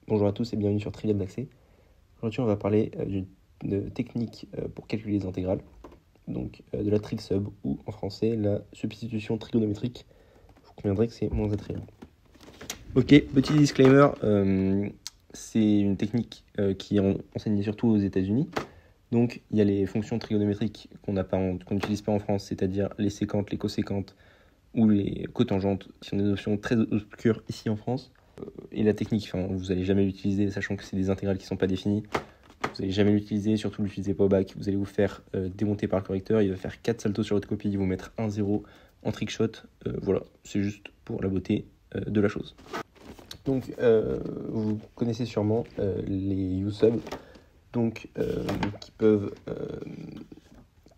Bonjour à tous et bienvenue sur Trivial d'accès. Aujourd'hui, on va parler d'une technique pour calculer les intégrales, donc de la trig sub, ou en français, la substitution trigonométrique. Vous conviendrez que c'est moins attrayant. Ok, petit disclaimer, c'est une technique qui est enseignée surtout aux États-Unis. Donc, il y a les fonctions trigonométriques qu'on n'utilise pas en France, c'est-à-dire les séquentes, les coséquentes ou les cotangentes, qui sont des notions très obscures ici en France. Et la technique, vous n'allez jamais l'utiliser, sachant que c'est des intégrales qui ne sont pas définies. Vous n'allez jamais l'utiliser, surtout ne l'utilisez pas au bac. Vous allez vous faire démonter par le correcteur, il va faire 4 saltos sur votre copie, il va vous mettre 1-0 en trickshot. Voilà, c'est juste pour la beauté de la chose. Donc, vous connaissez sûrement les USUB, donc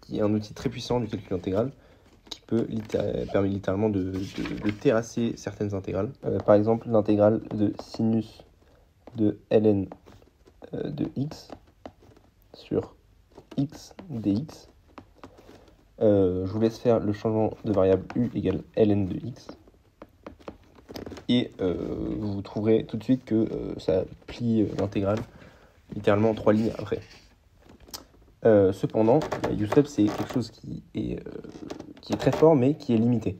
qui est un outil très puissant du calcul intégral, qui permet littéralement de terrasser certaines intégrales. Par exemple, l'intégrale de sinus de ln de x sur x dx. Je vous laisse faire le changement de variable u égale ln de x. Et vous trouverez tout de suite que ça plie l'intégrale littéralement en 3 lignes après. Cependant, la USUB, c'est quelque chose qui est très fort, mais qui est limité.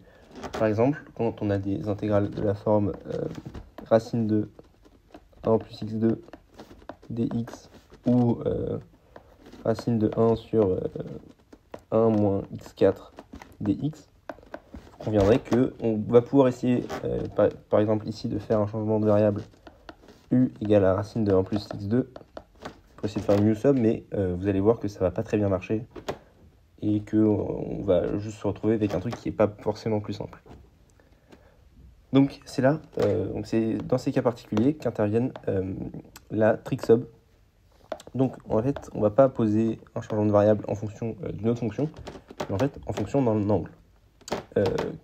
Par exemple, quand on a des intégrales de la forme racine de 1 plus x2 dx ou racine de 1 sur 1 moins x4 dx, vous conviendrez qu'on va pouvoir essayer, par exemple ici, de faire un changement de variable u égale à racine de 1 plus x2 pour essayer de faire une USUB, mais vous allez voir que ça va pas très bien marcher et qu'on va juste se retrouver avec un truc qui n'est pas forcément plus simple. Donc c'est là, c'est dans ces cas particuliers qu'interviennent la trig sub. Donc en fait, on ne va pas poser un changement de variable en fonction d'une autre fonction, mais en fait en fonction d'un angle.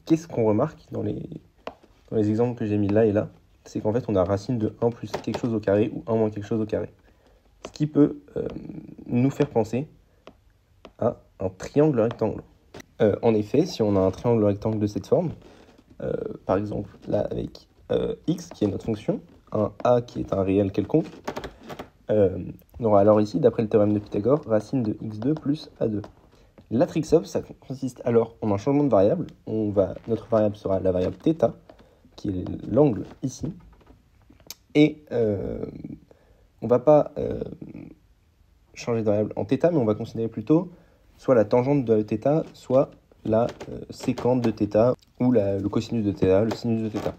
Qu'est-ce qu'on remarque dans les exemples que j'ai mis là et là? C'est qu'en fait on a racine de 1 plus quelque chose au carré ou 1 moins quelque chose au carré. Ce qui peut nous faire penser à un triangle rectangle. En effet, si on a un triangle rectangle de cette forme, par exemple là avec x qui est notre fonction, un a qui est un réel quelconque, on aura alors ici, d'après le théorème de Pythagore, racine de x2 plus a2. La trig sub, ça consiste alors en un changement de variable. Notre variable sera la variable θ, qui est l'angle ici, et on ne va pas changer de variable en θ, mais on va considérer plutôt soit la tangente de θ, soit la séquente de θ, ou le cosinus de θ, le sinus de θ.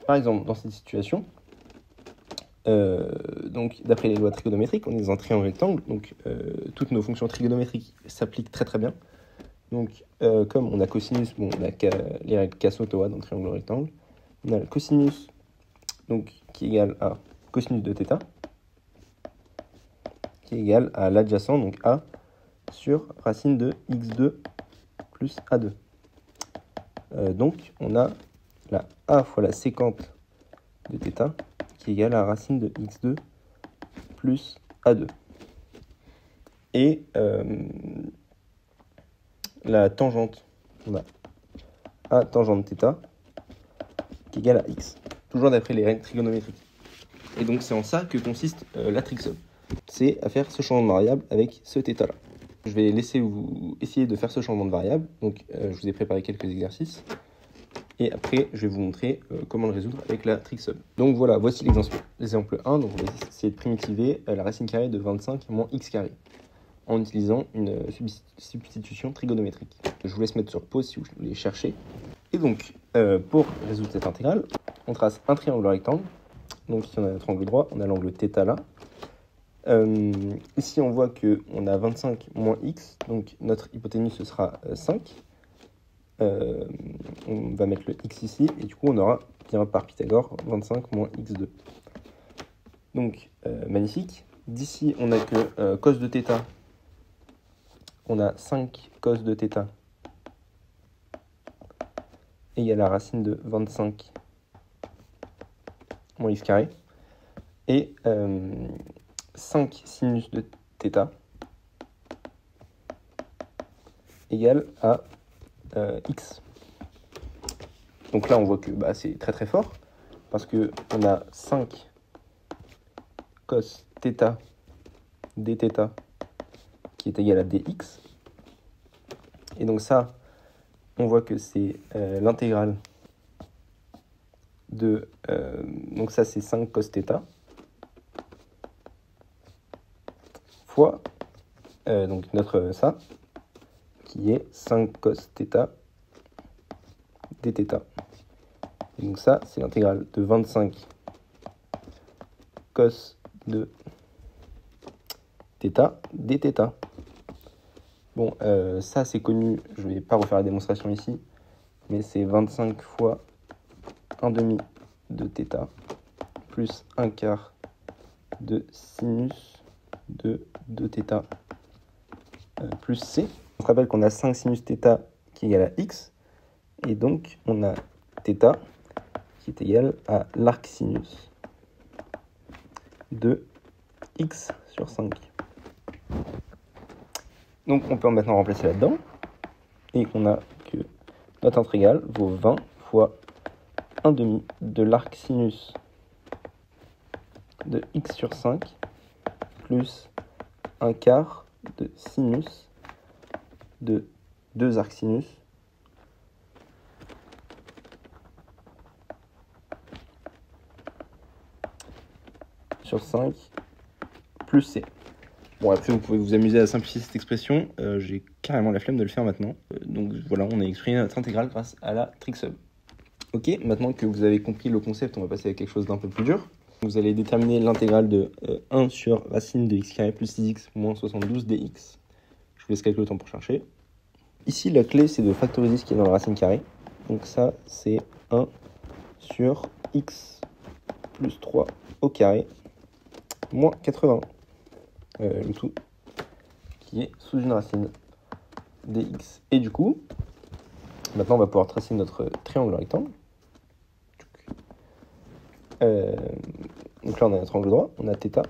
Par exemple, dans cette situation, donc d'après les lois trigonométriques, on est dans un triangle rectangle, donc toutes nos fonctions trigonométriques s'appliquent très très bien. Donc comme on a cosinus, on a les règles Cassot-Owa dans le triangle rectangle, on a le cosinus donc, qui est égal à cosinus de θ, qui est égal à l'adjacent, donc a, sur racine de x2 plus a2. Donc on a la a fois la séquente de θ, qui est égale à racine de x2 plus a2. Et la tangente, on a a tangente θ, qui est égale à x. Toujours d'après les règles trigonométriques. Et donc c'est en ça que consiste la trig sub. C'est à faire ce changement de variable avec ce θ là. Je vais laisser vous essayer de faire ce changement de variable. Donc je vous ai préparé quelques exercices. Et après, je vais vous montrer comment le résoudre avec la trig sub. Donc voilà, voici l'exemple 1. Donc on va essayer de primitiver la racine carrée de 25 moins x carré en utilisant une substitution trigonométrique. Je vous laisse mettre sur pause si vous voulez chercher. Et donc, pour résoudre cette intégrale, on trace un triangle rectangle. Donc ici on a notre angle droit, on a l'angle θ là. Ici on voit qu'on a 25 moins x, donc notre hypoténuse ce sera 5. On va mettre le x ici, et du coup on aura bien par Pythagore 25 moins x2. Donc magnifique. D'ici on a que cos de θ, on a 5 cos de θ égale à racine de 25 moins x carré, et 5 sinus de θ égale à x. Donc là on voit que c'est très très fort, parce qu'on a 5 cos θ dθ qui est égal à dx. Et donc ça, on voit que c'est l'intégrale de... donc ça, c'est 5 cos θ fois donc notre ça, qui est 5 cos θ dθ. Et donc ça, c'est l'intégrale de 25 cos de θ dθ. Bon, ça c'est connu, je ne vais pas refaire la démonstration ici, mais c'est 25 fois 1 demi de θ plus 1 quart de sinus de 2θ plus c. On se rappelle qu'on a 5 sinus θ qui est égal à x, et donc on a θ qui est égal à l'arc sinus de x sur 5. Donc on peut maintenant remplacer là-dedans, et on a que notre intégrale vaut 20 fois 1 demi de l'arc sinus de x sur 5 plus 1 quart de sinus de 2 arcs sinus sur 5 plus c. Bon, après, vous pouvez vous amuser à simplifier cette expression. J'ai carrément la flemme de le faire maintenant. Donc voilà, on a exprimé notre intégrale grâce à la trig sub. Ok, maintenant que vous avez compris le concept, on va passer à quelque chose d'un peu plus dur. Vous allez déterminer l'intégrale de 1 sur racine de x carré plus 6x moins 72 dx. Je vous laisse quelques temps pour chercher. Ici, la clé, c'est de factoriser ce qui est dans la racine carrée. Donc ça, c'est 1 sur x plus 3 au carré moins 80. Le tout qui est sous une racine dx. Et du coup, maintenant on va pouvoir tracer notre triangle rectangle. Donc là on a notre angle droit, on a θ.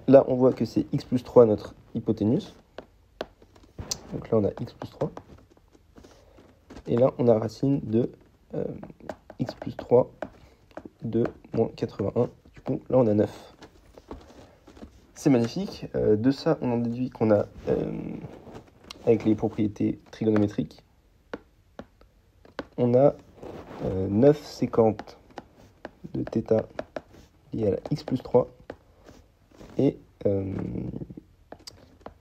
Là on voit que c'est x plus 3 notre hypoténuse. Donc là on a x plus 3. Et là on a racine de x plus 3 de moins 81. Du coup là on a 9. C'est magnifique. De ça, on en déduit qu'on a, avec les propriétés trigonométriques, on a 9 séquentes de θ liées à la x plus 3 et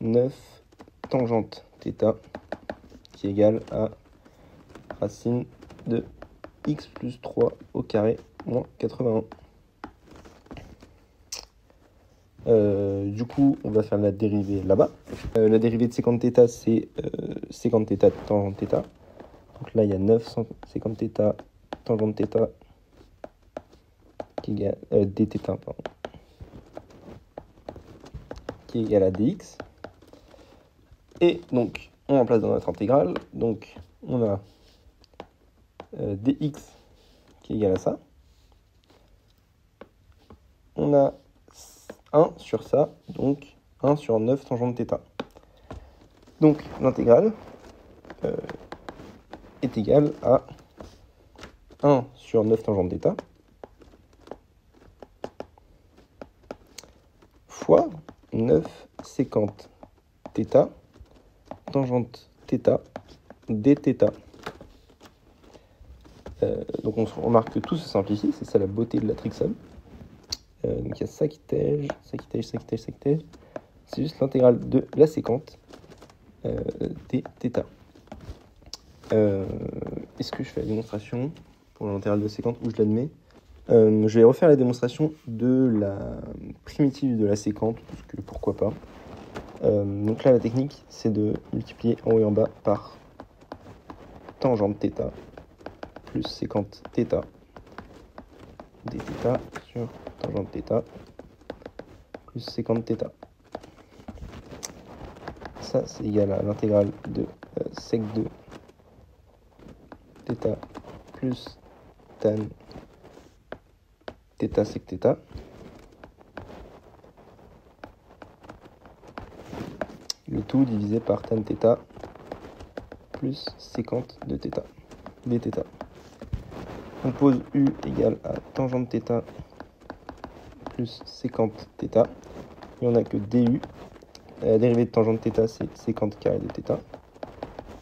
9 tangentes θ qui est égale à racine de x plus 3 au carré moins 81. Du coup, on va faire la dérivée là-bas. La dérivée de sécante θ, c'est sécante θ tangente θ. Donc là, il y a 9 sécante θ tangente θ qui est égal dθ, pardon, qui est égal à dx. Et donc, on remplace dans notre intégrale. Donc, on a dx qui est égal à ça. On a 1 sur ça, donc 1 sur 9 tangente θ. Donc l'intégrale est égale à 1 sur 9 tangente θ fois 9 sécante θ tangente θ dθ. Donc on remarque que tout se simplifie, c'est ça la beauté de la trig sub. Donc il y a ça qui tège, ça qui tège, ça qui tège, ça qui tège. C'est juste l'intégrale de la séquente dθ. Est-ce que je fais la démonstration pour l'intégrale de la séquente ou je l'admets? Je vais refaire la démonstration de la primitive de la séquente, parce que pourquoi pas. Donc là, la technique, c'est de multiplier en haut et en bas par tangente θ plus sécante θ dθ sur tangente θ plus sécante θ. Ça, c'est égal à l'intégrale de sec de θ plus tan θ sec θ le tout divisé par tan θ plus sécante de θ dθ. On pose u égale à tangente θ plus sécante θ. Et on n'a que du. La dérivée de tangente θ, c'est sécante carré de θ.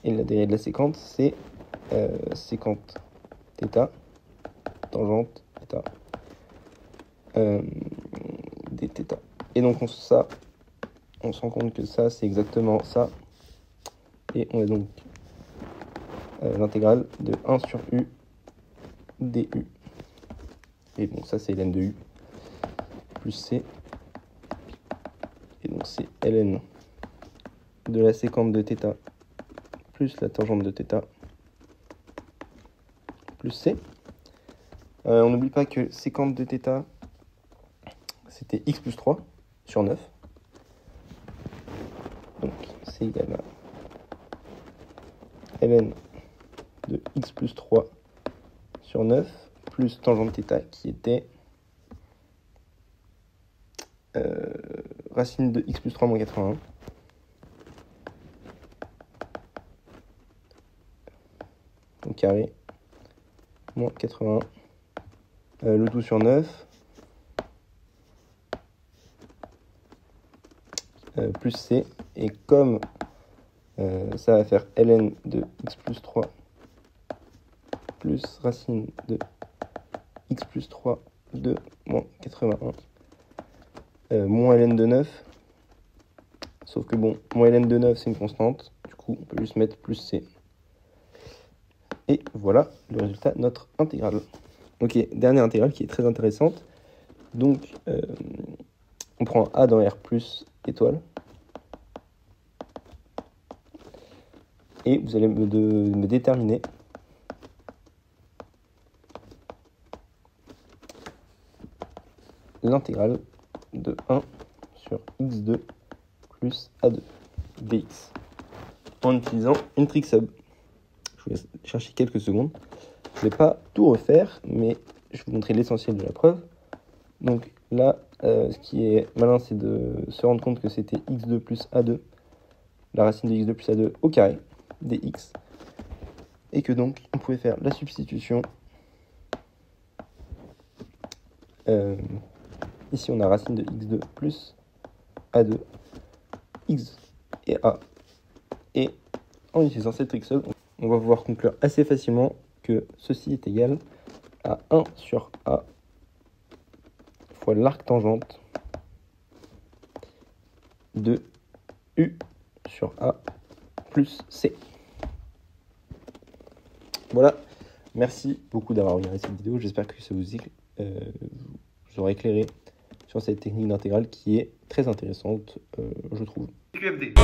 Et la dérivée de la sécante, c'est sécante θ, tangente θ, dθ. Et donc on se rend compte que ça, c'est exactement ça. Et on a donc l'intégrale de 1 sur u du. Et bon, ça, c'est ln de u plus c. Et donc, c'est ln de la sécante de θ plus la tangente de θ plus c. On n'oublie pas que sécante de θ, c'était x plus 3 sur 9. Donc, c'est égal à ln de x plus 3 sur 9 plus tangente θ qui était racine de x plus 3 moins 81. Au carré moins 81. Le tout sur 9 plus c. Et comme ça va faire ln de x plus 3 plus racine de x plus 3 de moins 81 moins ln de 9. Sauf que bon, moins ln de 9 c'est une constante. Du coup, on peut juste mettre plus c. Et voilà le résultat de notre intégrale. Ok, dernière intégrale qui est très intéressante. Donc, on prend a dans R plus étoile. Et vous allez me déterminer l'intégrale de 1 sur x2 plus a2 dx en utilisant une trick sub. Je vous laisse chercher quelques secondes. Je ne vais pas tout refaire, mais je vais vous montrer l'essentiel de la preuve. Donc là, ce qui est malin, c'est de se rendre compte que c'était x2 plus a2, la racine de x2 plus a2 au carré dx, et que donc on pouvait faire la substitution. Ici, on a racine de x2 plus a2, x et a. Et en utilisant cette trick sub, on va pouvoir conclure assez facilement que ceci est égal à 1 sur a fois l'arc tangente de u sur a plus c. Voilà, merci beaucoup d'avoir regardé cette vidéo. J'espère que ça vous aura éclairé sur cette technique d'intégrale qui est très intéressante, je trouve. QFD.